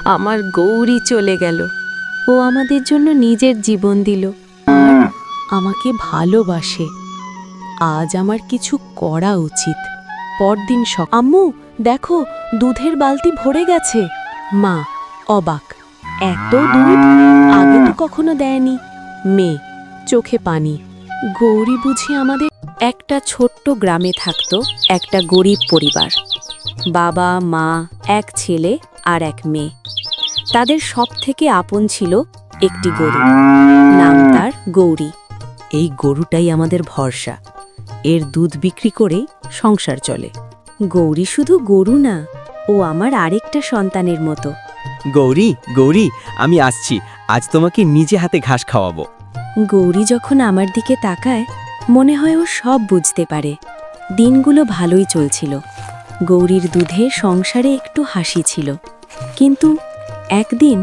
আমার গৌরী চলে গেল। ও আমাদের জন্য নিজের জীবন দিল আর আমাকে ভালোবাসে। আজ আমার কিছু করা উচিত। পরদিন আম্মু দেখো, দুধের বালতি ভরে গেছে। মা অবাক, এত দুধ আগে তো কখনো দেয়নি। মেয়ে চোখে পানি, গৌরী বুঝি আমাদের। একটা ছোট্ট গ্রামে থাকত একটা গরিব পরিবার। বাবা মা, এক ছেলে আর এক মেয়ে। তাদের সবথেকে আপন ছিল একটি গরু, নাম তার গৌরী। এই গরুটাই আমাদের ভরসা, এর দুধ বিক্রি করেই সংসার চলে। গৌরী শুধু গরু না, ও আমার আরেকটা সন্তানের মতো। গৌরী গৌরী, আমি আসছি, আজ তোমাকে নিজে হাতে ঘাস খাওয়াবো। গৌরী যখন আমার দিকে তাকায়, মনে হয় ও সব বুঝতে পারে। দিনগুলো ভালোই চলছিল। গৌরীর দুধে সংসারে একটু হাসি ছিল। কিন্তু একদিন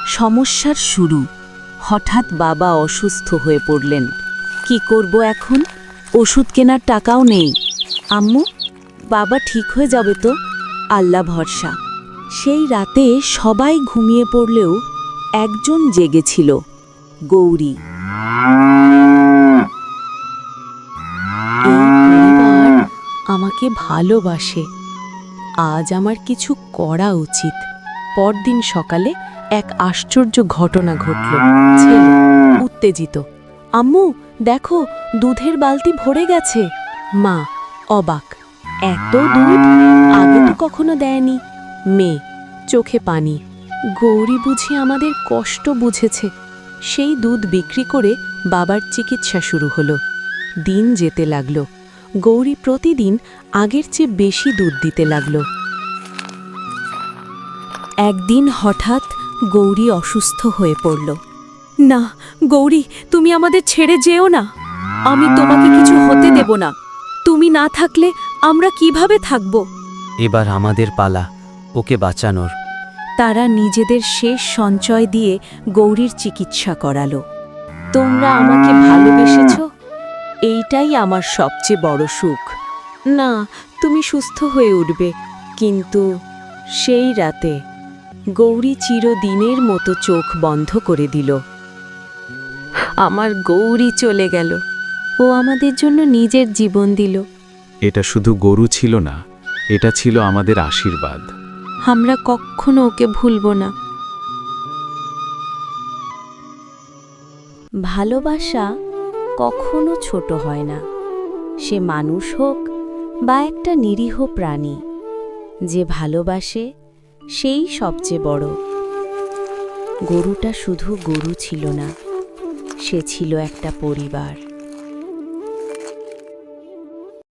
সমস্যার শুরু। হঠাৎ বাবা অসুস্থ হয়ে পড়লেন। কি করব এখন? ওষুধ কেনার টাকাও নেই। আম্মু, বাবা ঠিক হয়ে যাবে তো? আল্লাহ ভরসা। সেই রাতে সবাই ঘুমিয়ে পড়লেও একজন জেগেছিল, গৌরী। এই পরিবার আমাকে ভালোবাসে। আজ আমার কিছু করা উচিত। পরদিন সকালে এক আশ্চর্য ঘটনা ঘটল। ছেলে উত্তেজিত, আম্মু দেখো, দুধের বালতি ভরে গেছে। মা অবাক, এত দুধ আগে তো কখনো দেয়নি। মেয়ে চোখে পানি, গৌরী বুঝি আমাদের কষ্ট বুঝেছে। সেই দুধ বিক্রি করে বাবার চিকিৎসা শুরু হলো। দিন যেতে লাগল। গৌরী প্রতিদিন আগের চেয়ে বেশি দুধ দিতে লাগল। একদিন হঠাৎ গৌরী অসুস্থ হয়ে পড়ল। না গৌরী, তুমি আমাদের ছেড়ে যেও না। আমি তোমাকে কিছু হতে দেব না। তুমি না থাকলে আমরা কিভাবে থাকব? এবার আমাদের পালা ওকে বাঁচানোর। তারা নিজেদের শেষ সঞ্চয় দিয়ে গৌরীর চিকিৎসা করালো। তোমরা আমাকে ভালোবেসেছ, এইটাই আমার সবচেয়ে বড় সুখ। না, তুমি সুস্থ হয়ে উঠবে। কিন্তু সেই রাতে গৌরী চিরদিনের মতো চোখ বন্ধ করে দিল। আমার গৌরী চলে গেল। ও আমাদের জন্য নিজের জীবন দিল। এটা শুধু গরু ছিল না, এটা ছিল আমাদের আশীর্বাদ। আমরা কখনো ওকে ভুলব না। ভালোবাসা কখনো ছোট হয় না, সে মানুষ হোক বা একটা নিরীহ প্রাণী। যে ভালোবাসে সেই সবচেয়ে বড়। গরুটা শুধু গরু ছিল না, সে ছিল একটা পরিবার।